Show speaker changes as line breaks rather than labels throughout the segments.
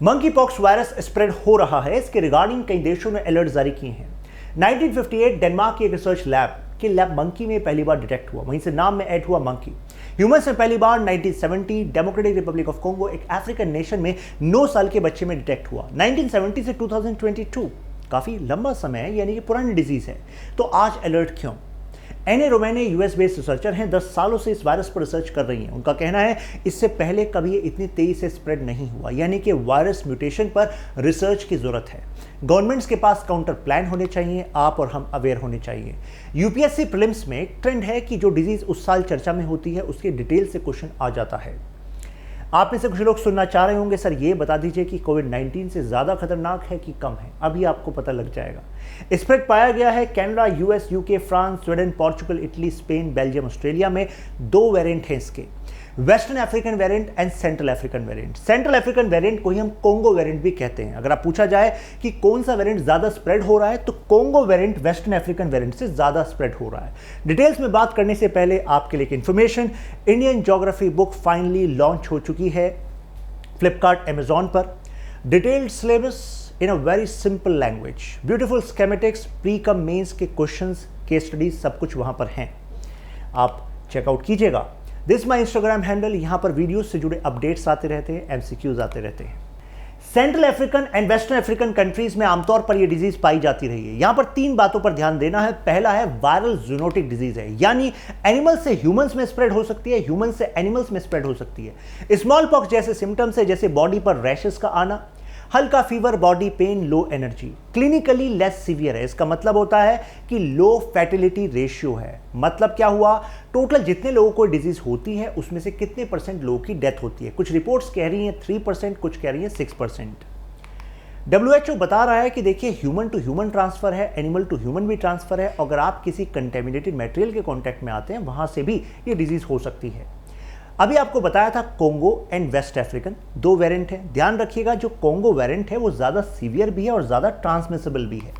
Monkey pox virus spread हो रहा है, इसके रिगार्डिंग कई देशों ने अलर्ट जारी किए हैं। 1958 डेनमार्क की एक रिसर्च लैब मंकी में पहली बार डिटेक्ट हुआ, वहीं से नाम में ऐड हुआ मंकी। ह्यूमंस में पहली बार 1970 डेमोक्रेटिक रिपब्लिक ऑफ कॉन्गो एक अफ्रीकन नेशन में 9 साल के बच्चे में डिटेक्ट हुआ। 1970 से 2022 काफी लंबा समय है, यानी कि पुरानी डिजीज है। तो आज अलर्ट क्यों? एने रोमेने यूएस बेस्ड रिसर्चर हैं, 10 सालों से इस वायरस पर रिसर्च कर रही हैं। उनका कहना है इससे पहले कभी ये इतनी तेजी से स्प्रेड नहीं हुआ, यानी कि वायरस म्यूटेशन पर रिसर्च की जरूरत है। गवर्नमेंट्स के पास काउंटर प्लान होने चाहिए, आप और हम अवेयर होने चाहिए। यूपीएससी प्रीलिम्स में एक ट्रेंड है कि जो डिजीज उस साल चर्चा में होती है उसके डिटेल से क्वेश्चन आ जाता है। आप में से कुछ लोग सुनना चाह रहे होंगे, सर ये बता दीजिए कि कोविड-19 से ज़्यादा खतरनाक है कि कम है। अभी आपको पता लग जाएगा। स्प्रेड पाया गया है Canada, US, UK, France, Sweden, Portugal, Italy, Spain, Belgium, Australia में 2 वेरिएंट हैं इसके, western African variant and central African variant. Central African variant को ही हम कोंगो वेरिएंट भी कहते हैं। अगर आप पूछा जाए कि कौन सा वेरिएंट ज़्यादा स्प्रेड हो रहा है, तो Congo variant western African variant से ज़्यादा स्प्रेड हो रहा है। डिटेल्स में बात करने से पहले आपके लिए information, Indian geography book finally launch हो चुकी है फ्लिपकार्ट, अमेजॉन पर। Detailed syllabus in a very simple language, beautiful schematics, pre cum mains के क्वेश्चंस, केस स्टडीज, सब कुछ वहां पर हैं। आप चेकआउट कीजिएगा। दिस माई इंस्टाग्राम हैंडल, यहां पर वीडियोस से जुड़े अपडेट्स आते रहते हैं, एमसीक्यूज आते रहते हैं। Central African and western African countries में आमतौर पर यह डिजीज पाई जाती रही है। यहां पर 3 बातों पर ध्यान देना है। पहला है वायरल जूनोटिक डिजीज है, यानी एनिमल से ह्यूमंस में स्प्रेड हो सकती है, ह्यूमन से एनिमल्स में स्प्रेड हो सकती है। स्मॉल पॉक्स जैसे सिम्टम्स है, जैसे बॉडी पर रैशेस का आना, हल्का fever, body pain, low energy. Clinically less severe है, इसका मतलब होता है कि लो फैटिलिटी रेशियो है। मतलब क्या हुआ, टोटल जितने लोगों को डिजीज होती है उसमें से कितने परसेंट लोगों की डेथ होती है। कुछ रिपोर्ट्स कह रही हैं 3%, कुछ कह रही हैं 6%। WHO बता रहा है कि देखिए ह्यूमन टू ह्यूमन ट्रांसफर है, एनिमल टू ह्यूमन भी ट्रांसफर है। अगर आप किसी कंटेमिनेटेड मटेरियल के कांटेक्ट में आते हैं वहां से भी ये डिजीज हो सकती है। अभी आपको बताया था Congo and West African 2 variant है। ध्यान रखिएगा जो कोंगो वेरिएंट है वो ज्यादा सीवियर भी है और ज्यादा ट्रांसमिसिबल भी है।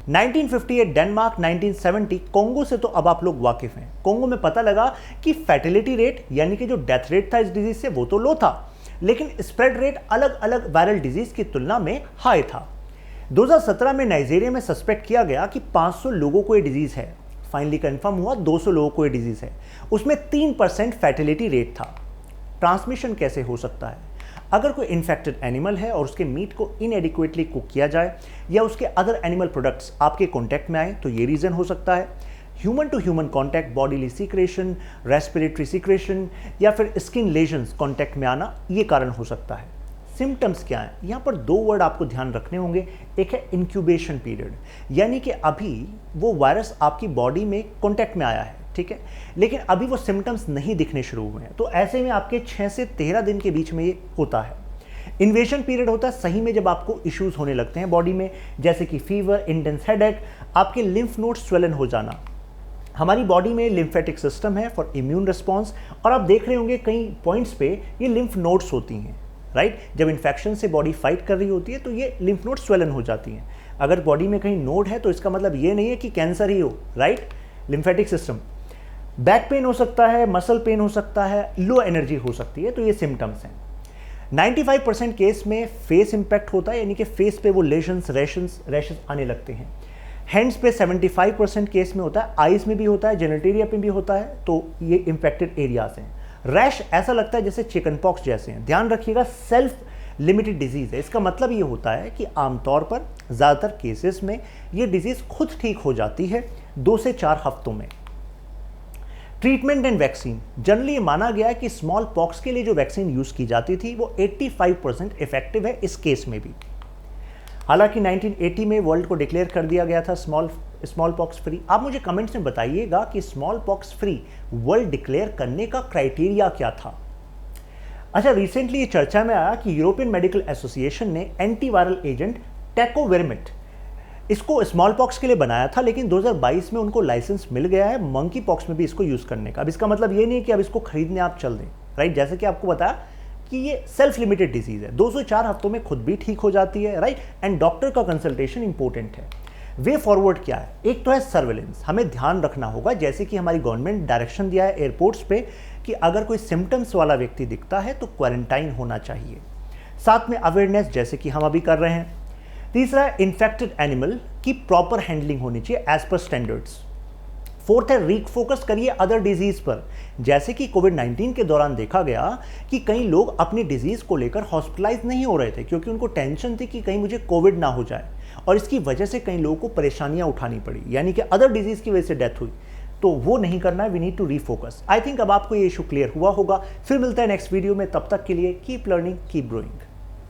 1958 डेनमार्क, 1970 कोंगो से तो अब आप लोग वाकिफ हैं। कोंगो में पता लगा कि फैटिलिटी रेट यानी कि जो डेथ रेट था इस डिजीज से वो तो लो था, लेकिन स्प्रेड रेट अलग अलग वायरल डिजीज की तुलना में हाई था। 2017 में नाइजीरिया में सस्पेक्ट किया गया कि 500 लोगों को ये डिजीज है। फाइनली कंफर्म हुआ 200 लोगों को ये डिजीज है। उसमें 3% फैटिलिटी रेट था। ट्रांसमिशन कैसे हो सकता है? अगर कोई इन्फेक्टेड एनिमल है और उसके मीट को इनएडिक्वेटली कुक किया जाए या उसके अदर एनिमल प्रोडक्ट्स आपके कॉन्टैक्ट में आए तो ये रीजन हो सकता है। Human to human contact, bodily secretion, respiratory secretion या फिर स्किन लेजन्स कॉन्टैक्ट में आना, ये कारण हो सकता है। सिम्टम्स क्या हैं? यहाँ पर 2 वर्ड आपको ध्यान रखने होंगे। एक है इंक्यूबेशन पीरियड, यानी कि अभी वो वायरस आपकी बॉडी में कॉन्टैक्ट में आया है, ठीक है, लेकिन अभी वो सिम्टम्स नहीं दिखने शुरू हुए हैं, तो ऐसे में आपके 6 से 13 दिन के बीच में ये होता है। इन्वेशन पीरियड होता है सही में जब आपको इश्यूज होने लगते हैं बॉडी में, जैसे कि फीवर, इंटेंस हेडेक, आपके लिम्फ नोड्स स्वेलन हो जाना। हमारी बॉडी में लिम्फेटिक सिस्टम है फॉर इम्यून रिस्पॉन्स, और आप देख रहे होंगे कई पॉइंट्स पे ये लिम्फ नोड्स होती हैं, राइट। जब इन्फेक्शन से बॉडी फाइट कर रही होती है तो ये लिम्फ नोड स्वेलन हो जाती हैं। अगर बॉडी में कहीं नोड है तो इसका मतलब ये नहीं है कि कैंसर ही हो, right. Lymphatic system, back pain हो सकता है, मसल पेन हो सकता है, लो एनर्जी हो सकती है, तो ये सिम्टम्स हैं। 95% केस में फेस इंपैक्ट होता है, यानी कि फेस पे वो लेशंस, रैशेस आने लगते हैं। हैंड्स पे 75% केस में होता है, आईज में भी होता है, जेनिटेरिया पे भी होता है, तो ये इंफेक्टेड एरियाज हैं। रैश ऐसा लगता है जैसे चिकन पॉक्स जैसे हैं। ध्यान रखिएगा सेल्फ लिमिटेड डिजीज है, इसका मतलब ये होता है कि आमतौर पर ज़्यादातर केसेस में ये डिजीज खुद ठीक हो जाती है 2 से 4 हफ्तों में। ट्रीटमेंट एंड वैक्सीन, जनरली ये माना गया है कि स्मॉल पॉक्स के लिए जो वैक्सीन यूज की जाती थी वो 85% इफेक्टिव है इस केस में भी। हालांकि 1980 में वर्ल्ड को डिक्लेयर कर दिया गया था स्मॉल पॉक्स फ्री। आप मुझे कमेंट्स में बताइएगा कि small pox free world declare करने का क्राइटेरिया क्या था। अच्छा, रिसेंटली ये चर्चा में आया कि यूरोपियन मेडिकल एसोसिएशन ने एंटीवायरल एजेंट टेकोविरमिट इसको स्मॉल पॉक्स के लिए बनाया था, लेकिन 2022 में उनको लाइसेंस मिल गया है मंकी पॉक्स में भी इसको यूज करने का। अब इसका मतलब ये नहीं कि अब इसको खरीदने आप चल दें, राइट। जैसे कि आपको बताया कि ये सेल्फ लिमिटेड डिजीज है, 2 से 4 हफ्तों में खुद भी ठीक हो जाती है, राइट। एंड डॉक्टर का कंसल्टेशन इंपॉर्टेंट है। वे फॉरवर्ड क्या है? एक तो है सर्वेलेंस, हमें ध्यान रखना होगा, जैसे कि हमारी गवर्नमेंट डायरेक्शन दिया है एयरपोर्ट्स पे कि अगर कोई सिम्टम्स वाला व्यक्ति दिखता है तो क्वारंटाइन होना चाहिए। साथ में अवेयरनेस जैसे कि हम अभी कर रहे हैं। तीसरा है इन्फेक्टेड एनिमल की प्रॉपर हैंडलिंग होनी चाहिए एज पर स्टैंडर्ड्स। फोर्थ है रीफोकस करिए अदर डिजीज पर, जैसे कि कोविड-19 के दौरान देखा गया कि कई लोग अपनी डिजीज को लेकर हॉस्पिटलाइज नहीं हो रहे थे क्योंकि उनको टेंशन थी कि कहीं मुझे कोविड ना हो जाए, और इसकी वजह से कई लोगों को परेशानियां उठानी पड़ी, यानी कि अदर डिजीज की वजह से डेथ हुई। तो वो नहीं करना है, we need to refocus. I think अब आपको ये इशू क्लियर हुआ होगा। फिर मिलता है नेक्स्ट वीडियो में, तब तक के लिए कीप लर्निंग कीप ग्रोइंग।